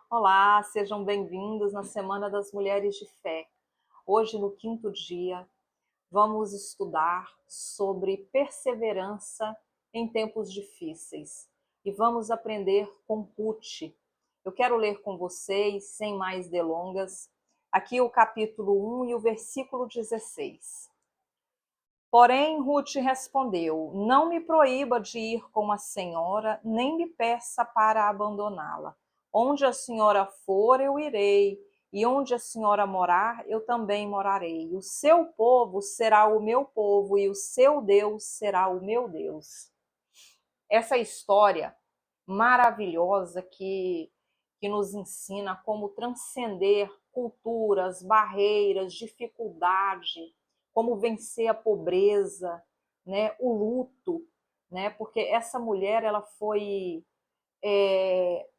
Olá, sejam bem-vindos na Semana das Mulheres de Fé. Hoje, no quinto dia, vamos estudar sobre perseverança em tempos difíceis e vamos aprender com Ruth. Eu quero ler com vocês, sem mais delongas, aqui o capítulo 1 e o versículo 16. Porém, Ruth respondeu: Não me proíba de ir com a senhora, nem me peça para abandoná-la. Onde a senhora for, eu irei, e onde a senhora morar, eu também morarei. O seu povo será o meu povo, e o seu Deus será o meu Deus. Essa história maravilhosa que nos ensina como transcender culturas, barreiras, dificuldade, como vencer a pobreza, né, o luto, né, porque essa mulher ela foi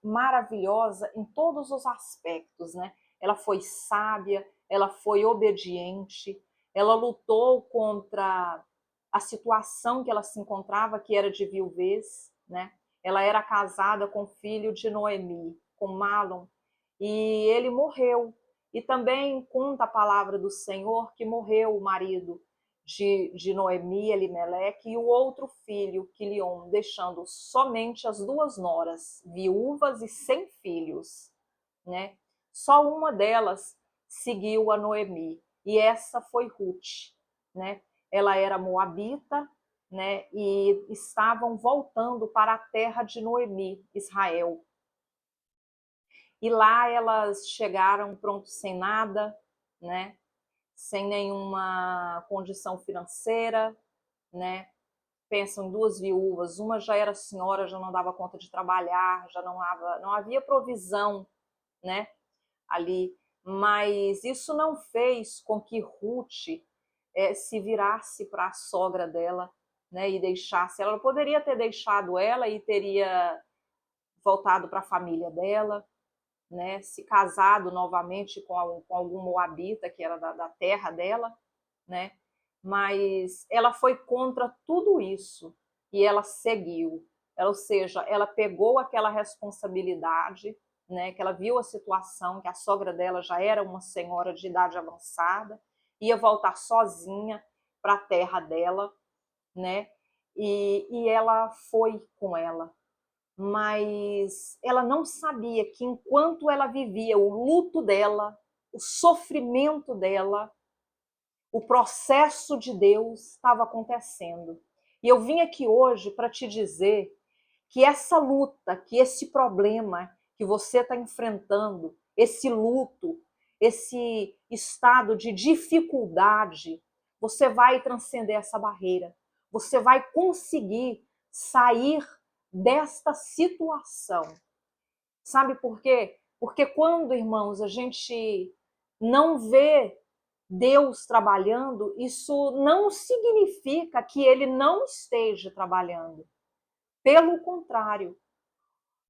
maravilhosa em todos os aspectos, né? Ela foi sábia, ela foi obediente, ela lutou contra a situação que ela se encontrava, que era de viuvez, né? Ela era casada com o filho de Noemi, com Malom, e ele morreu. E também conta a palavra do Senhor que morreu o marido de Noemi, Elimeleque, e o outro filho, Quilion, deixando somente as duas noras, viúvas e sem filhos, né? Só uma delas seguiu a Noemi, e essa foi Ruth, né? Ela era moabita, né? E estavam voltando para a terra de Noemi, Israel. E lá elas chegaram pronto sem nada, né? Sem nenhuma condição financeira, né? Pensam em duas viúvas, uma já era senhora, já não dava conta de trabalhar, já não havia provisão, né, ali. Mas isso não fez com que Ruth se virasse para a sogra dela, né, e deixasse ela. Ela poderia ter deixado ela e teria voltado para a família dela, né, se casado novamente com algum moabita que era da terra dela, né? Mas ela foi contra tudo isso e ela seguiu. Ou seja, ela pegou aquela responsabilidade, né? Que ela viu a situação, que a sogra dela já era uma senhora de idade avançada, ia voltar sozinha para a terra dela, né? E ela foi com ela, mas ela não sabia que enquanto ela vivia o luto dela, o sofrimento dela, o processo de Deus estava acontecendo. E eu vim aqui hoje para te dizer que essa luta, que esse problema que você está enfrentando, esse luto, esse estado de dificuldade, você vai transcender essa barreira. Você vai conseguir sair desta situação. Sabe por quê? Porque quando, irmãos, a gente não vê Deus trabalhando, isso não significa que ele não esteja trabalhando. Pelo contrário,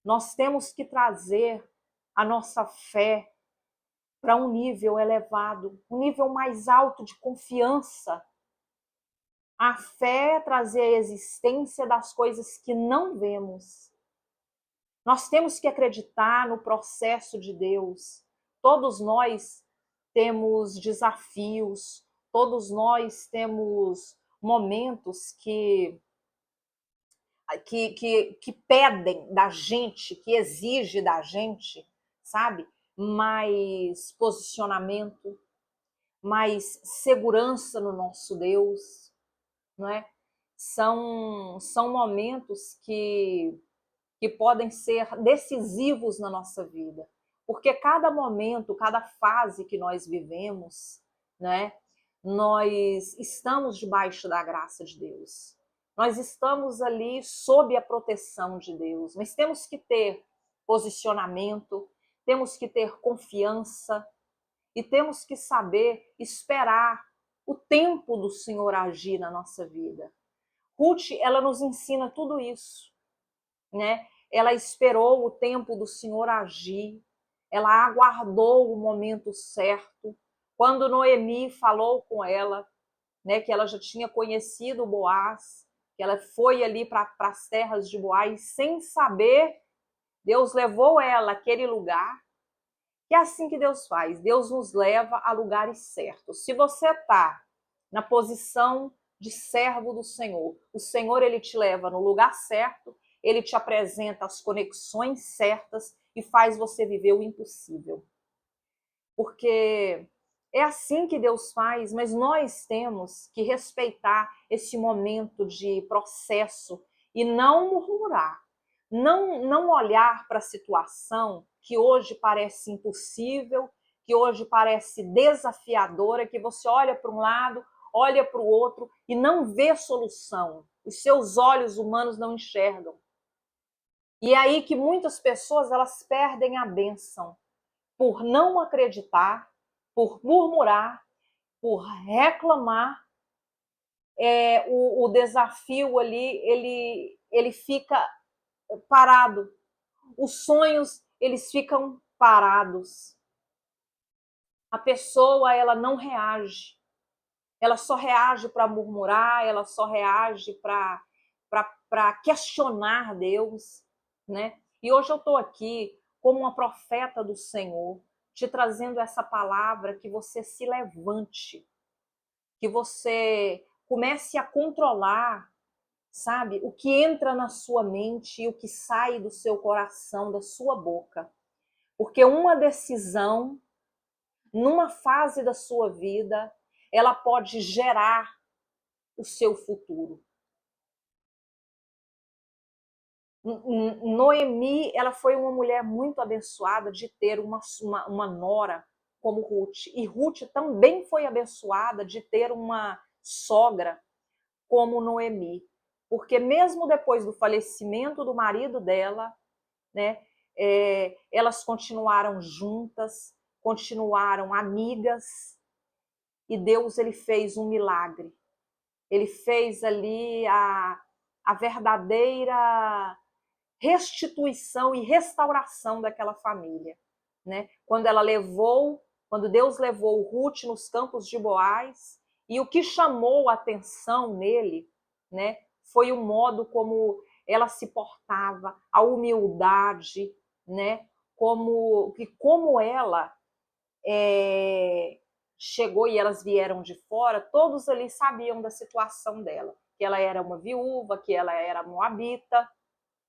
nós temos que trazer a nossa fé para um nível elevado, um nível mais alto de confiança. A fé é trazer a existência das coisas que não vemos. Nós temos que acreditar no processo de Deus. Todos nós temos desafios, todos nós temos momentos que pedem da gente, que exige da gente, sabe? Mais posicionamento, mais segurança no nosso Deus, não é? São momentos que podem ser decisivos na nossa vida, porque cada momento, cada fase que nós vivemos, né, nós estamos debaixo da graça de Deus. Nós estamos ali sob a proteção de Deus, mas temos que ter posicionamento, temos que ter confiança e temos que saber esperar o tempo do Senhor agir na nossa vida. Ruth, ela nos ensina tudo isso, né? Ela esperou o tempo do Senhor agir, ela aguardou o momento certo. Quando Noemi falou com ela, né, que ela já tinha conhecido Boaz, que ela foi ali para as terras de Boaz sem saber, Deus levou ela àquele lugar, E é assim que Deus faz. Deus nos leva a lugares certos. Se você está na posição de servo do Senhor, o Senhor ele te leva no lugar certo, ele te apresenta as conexões certas e faz você viver o impossível. Porque é assim que Deus faz, mas nós temos que respeitar esse momento de processo e não murmurar, não olhar para a situação que hoje parece impossível, que hoje parece desafiadora, que você olha para um lado, olha para o outro e não vê solução. Os seus olhos humanos não enxergam. E é aí que muitas pessoas elas perdem a bênção por não acreditar, por murmurar, por reclamar. O desafio ali ele fica parado. Os sonhos eles ficam parados. A pessoa ela não reage. Ela só reage para murmurar, ela só reage para questionar Deus, né? E hoje eu estou aqui como uma profeta do Senhor, te trazendo essa palavra que você se levante, que você comece a controlar, sabe, o que entra na sua mente e o que sai do seu coração, da sua boca. Porque uma decisão, numa fase da sua vida, ela pode gerar o seu futuro. Noemi, ela foi uma mulher muito abençoada de ter uma nora como Ruth. E Ruth também foi abençoada de ter uma sogra como Noemi. Porque mesmo depois do falecimento do marido dela, né, elas continuaram juntas, continuaram amigas, e Deus ele fez um milagre. Ele fez ali a verdadeira restituição e restauração daquela família, né? Quando Deus levou Ruth nos campos de Boaz, e o que chamou a atenção nele, né, foi o modo como ela se portava, a humildade, né? Como ela chegou e elas vieram de fora, todos ali sabiam da situação dela, que ela era uma viúva, que ela era moabita,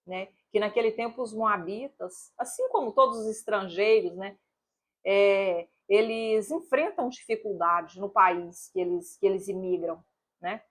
né? Que naquele tempo os moabitas, assim como todos os estrangeiros, né? Eles enfrentam dificuldade no país que eles imigram, né?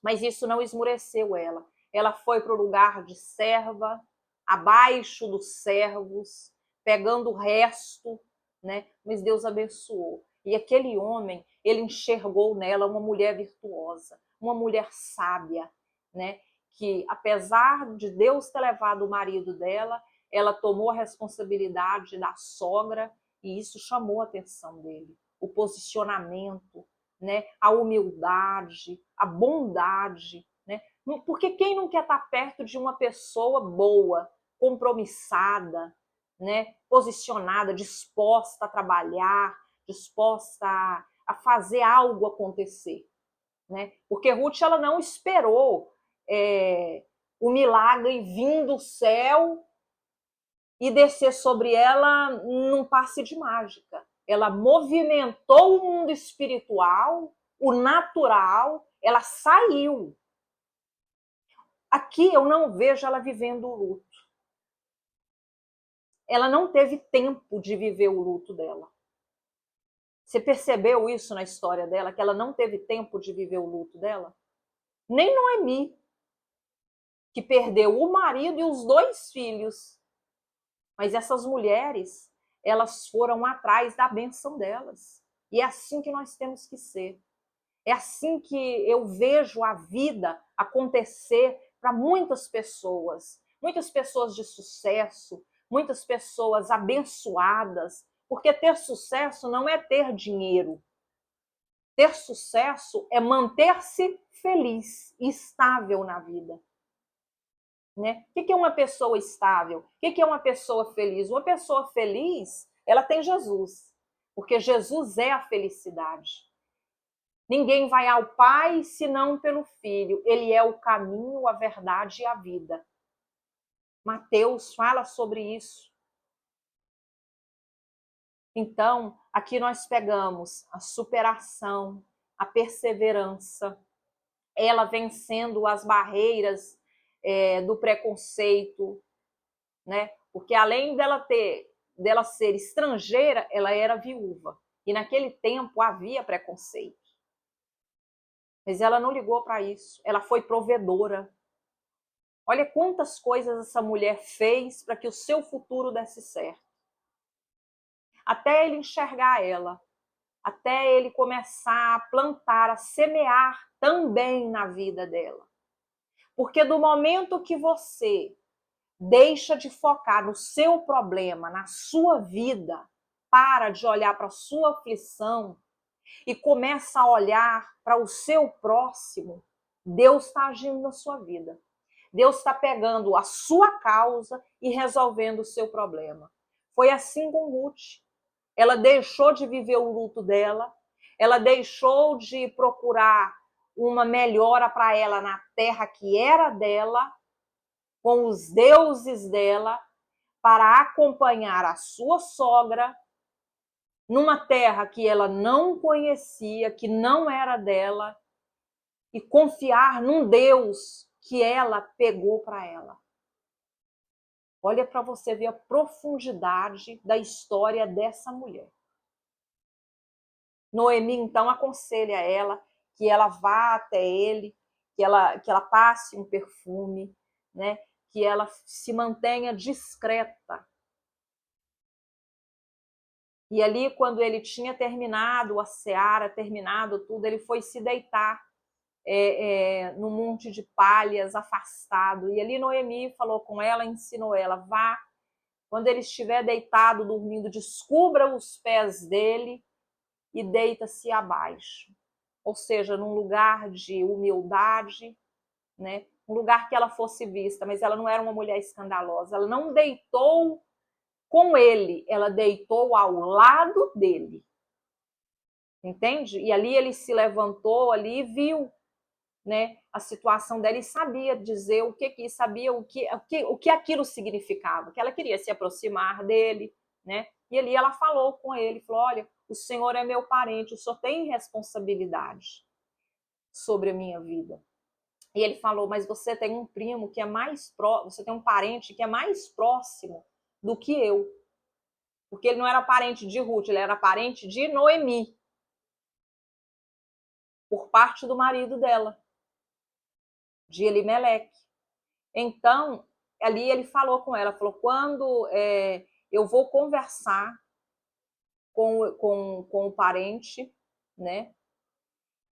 Mas isso não esmureceu ela. Ela foi para o lugar de serva, abaixo dos servos, pegando o resto, né? Mas Deus abençoou. E aquele homem, ele enxergou nela uma mulher virtuosa, uma mulher sábia, né? Que apesar de Deus ter levado o marido dela, ela tomou a responsabilidade da sogra e isso chamou a atenção dele. O posicionamento, né? A humildade, a bondade, né? Porque quem não quer estar perto de uma pessoa boa, compromissada, né? Posicionada, disposta a trabalhar, disposta a fazer algo acontecer, né? Porque Ruth ela não esperou o milagre vir do céu e descer sobre ela num passe de mágica. Ela movimentou o mundo espiritual, o natural, ela saiu. Aqui eu não vejo ela vivendo o luto. Ela não teve tempo de viver o luto dela. Você percebeu isso na história dela, que ela não teve tempo de viver o luto dela? Nem Noemi, que perdeu o marido e os 2 filhos. Mas essas mulheres, elas foram atrás da bênção delas. E é assim que nós temos que ser. É assim que eu vejo a vida acontecer para muitas pessoas de sucesso, muitas pessoas abençoadas, porque ter sucesso não é ter dinheiro. Ter sucesso é manter-se feliz e estável na vida. Né? O que é uma pessoa estável? O que é uma pessoa feliz? Uma pessoa feliz, ela tem Jesus, porque Jesus é a felicidade. Ninguém vai ao Pai senão pelo Filho. Ele é o caminho, a verdade e a vida. Mateus fala sobre isso. Então, aqui nós pegamos a superação, a perseverança, ela vencendo as barreiras do preconceito, né? Porque além dela ser estrangeira, ela era viúva. E naquele tempo havia preconceito. Mas ela não ligou para isso. Ela foi provedora. Olha quantas coisas essa mulher fez para que o seu futuro desse certo. Até ele enxergar ela, até ele começar a plantar, a semear também na vida dela. Porque do momento que você deixa de focar no seu problema, na sua vida, para de olhar para a sua aflição e começa a olhar para o seu próximo, Deus está agindo na sua vida. Deus está pegando a sua causa e resolvendo o seu problema. Foi assim com Ruth. Ela deixou de viver o luto dela, ela deixou de procurar uma melhora para ela na terra que era dela, com os deuses dela, para acompanhar a sua sogra numa terra que ela não conhecia, que não era dela, e confiar num Deus que ela pegou para ela. Olha para você ver a profundidade da história dessa mulher. Noemi, então, aconselha ela que ela vá até ele, que ela passe um perfume, né? Que ela se mantenha discreta. E ali, quando ele tinha terminado a seara, terminado tudo, ele foi se deitar no monte de palhas, afastado. E ali Noemi falou com ela, ensinou ela, vá, quando ele estiver deitado, dormindo, descubra os pés dele e deita-se abaixo. Ou seja, num lugar de humildade, né? Um lugar que ela fosse vista, mas ela não era uma mulher escandalosa. Ela não deitou com ele, ela deitou ao lado dele. Entende? E ali ele se levantou ali e viu, né, a situação dela e sabia dizer sabia o que aquilo significava, que ela queria se aproximar dele, né? E ali ela falou com ele, falou: olha, o senhor é meu parente, o senhor tem responsabilidade sobre a minha vida. E ele falou: mas você tem um primo que é você tem um parente que é mais próximo do que eu. Porque ele não era parente de Ruth, ele era parente de Noemi, por parte do marido dela, de Elimeleque. Então, ali ele falou com ela, falou: quando eu vou conversar com o parente, né?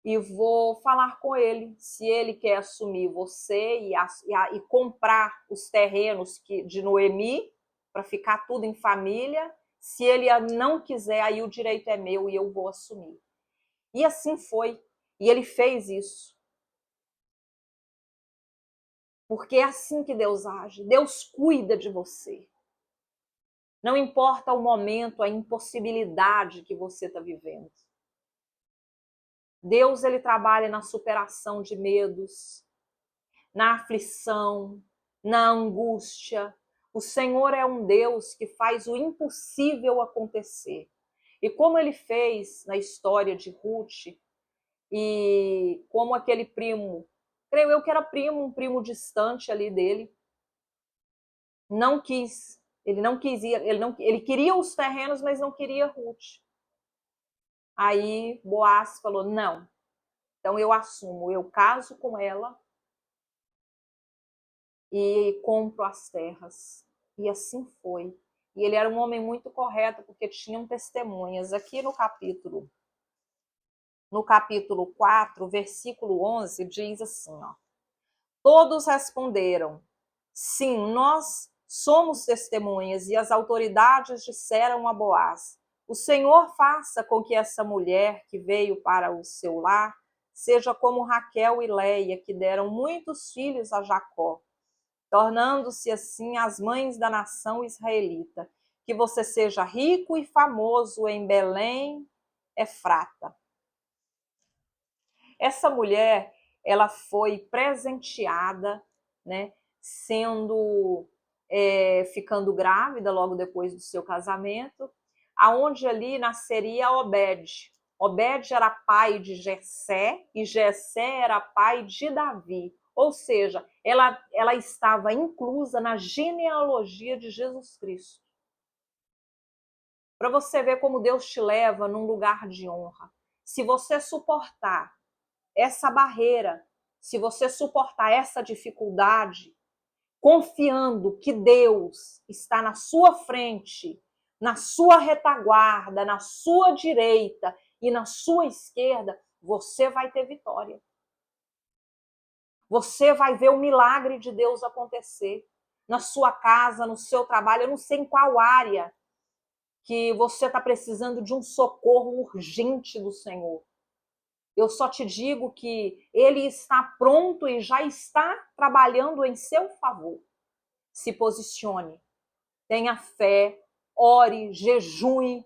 E vou falar com ele se ele quer assumir você e comprar os terrenos de Noemi para ficar tudo em família. Se ele não quiser, aí o direito é meu e eu vou assumir. E assim foi. E ele fez isso. Porque é assim que Deus age. Deus cuida de você. Não importa o momento, a impossibilidade que você está vivendo. Deus, ele trabalha na superação de medos, na aflição, na angústia. O Senhor é um Deus que faz o impossível acontecer. E como ele fez na história de Ruth, e como aquele primo, creio eu que era um primo distante ali dele, não quis, ele queria os terrenos, mas não queria Ruth. Aí Boaz falou: não, então eu assumo, eu caso com ela e compro as terras. E assim foi. E ele era um homem muito correto, porque tinham testemunhas. Aqui no capítulo 4, versículo 11, diz assim, ó: todos responderam: sim, nós somos testemunhas. E as autoridades disseram a Boaz: o Senhor faça com que essa mulher que veio para o seu lar seja como Raquel e Leia, que deram muitos filhos a Jacó, tornando-se assim as mães da nação israelita. Que você seja rico e famoso em Belém, Efrata. Essa mulher, ela foi presenteada, né, ficando grávida logo depois do seu casamento, aonde ali nasceria Obed. Obed era pai de Jessé e Jessé era pai de Davi. Ou seja, ela estava inclusa na genealogia de Jesus Cristo. Para você ver como Deus te leva num lugar de honra. Se você suportar essa barreira, se você suportar essa dificuldade, confiando que Deus está na sua frente, na sua retaguarda, na sua direita e na sua esquerda, você vai ter vitória. Você vai ver o milagre de Deus acontecer na sua casa, no seu trabalho. Eu não sei em qual área que você está precisando de um socorro urgente do Senhor. Eu só te digo que Ele está pronto e já está trabalhando em seu favor. Se posicione, tenha fé, ore, jejue.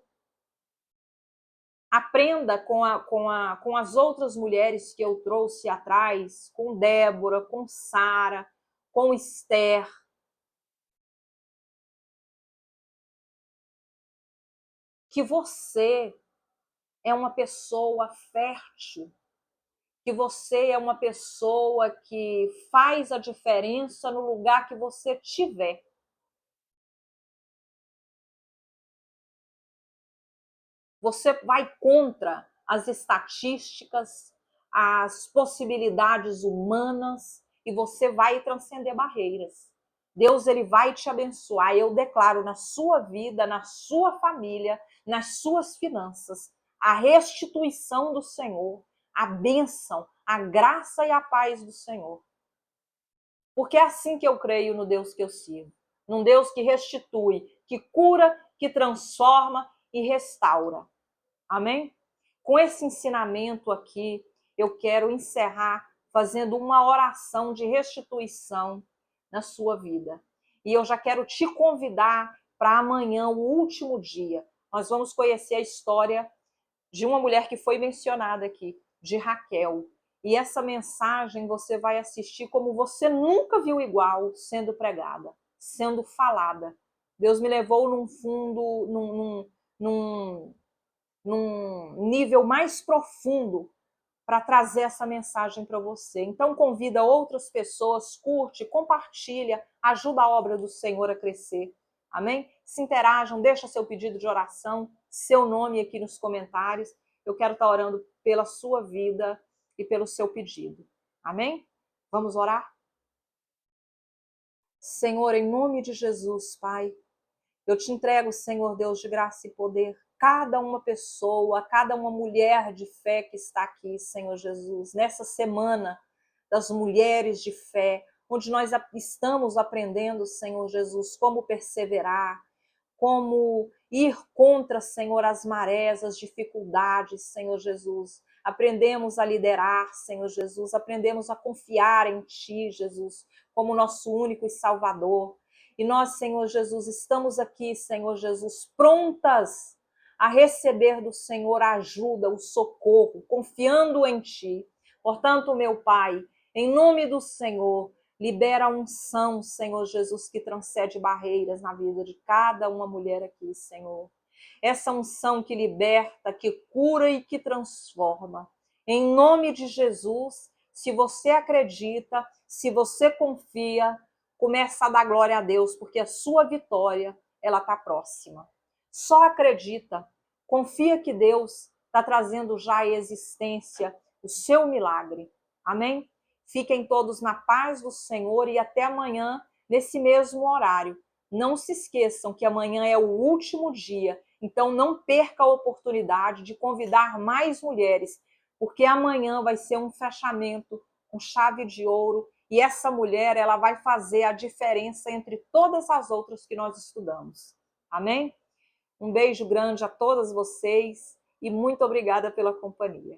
Aprenda com as outras mulheres que eu trouxe atrás, com Débora, com Sara, com Esther. Que você é uma pessoa fértil, que você é uma pessoa que faz a diferença no lugar que você estiver. Você vai contra as estatísticas, as possibilidades humanas e você vai transcender barreiras. Deus, ele vai te abençoar. Eu declaro na sua vida, na sua família, nas suas finanças, a restituição do Senhor, a bênção, a graça e a paz do Senhor. Porque é assim que eu creio no Deus que eu sirvo. Num Deus que restitui, que cura, que transforma e restaura. Amém? Com esse ensinamento aqui, eu quero encerrar fazendo uma oração de restituição na sua vida. E eu já quero te convidar para amanhã, o último dia. Nós vamos conhecer a história de uma mulher que foi mencionada aqui, de Raquel. E essa mensagem você vai assistir como você nunca viu igual sendo pregada, sendo falada. Deus me levou num fundo, num nível mais profundo para trazer essa mensagem para você. Então convida outras pessoas, curte, compartilha, ajuda a obra do Senhor a crescer. Amém? Se interajam, deixa seu pedido de oração, seu nome aqui nos comentários. Eu quero estar orando pela sua vida e pelo seu pedido. Amém? Vamos orar? Senhor, em nome de Jesus, Pai, eu te entrego, Senhor Deus de graça e poder, cada uma pessoa, cada uma mulher de fé que está aqui, Senhor Jesus, nessa semana das mulheres de fé, onde nós estamos aprendendo, Senhor Jesus, como perseverar, como ir contra, Senhor, as marés, as dificuldades, Senhor Jesus. Aprendemos a liderar, Senhor Jesus, aprendemos a confiar em Ti, Jesus, como nosso único e Salvador. E nós, Senhor Jesus, estamos aqui, Senhor Jesus, prontas a receber do Senhor a ajuda, o socorro, confiando em Ti. Portanto, meu Pai, em nome do Senhor, libera a unção, Senhor Jesus, que transcende barreiras na vida de cada uma mulher aqui, Senhor. Essa unção que liberta, que cura e que transforma. Em nome de Jesus, se você acredita, se você confia, começa a dar glória a Deus, porque a sua vitória, ela está próxima. Só acredita, confia que Deus está trazendo já à existência o seu milagre. Amém? Fiquem todos na paz do Senhor e até amanhã, nesse mesmo horário. Não se esqueçam que amanhã é o último dia, então não perca a oportunidade de convidar mais mulheres, porque amanhã vai ser um fechamento com chave de ouro e essa mulher, ela vai fazer a diferença entre todas as outras que nós estudamos. Amém? Um beijo grande a todas vocês e muito obrigada pela companhia.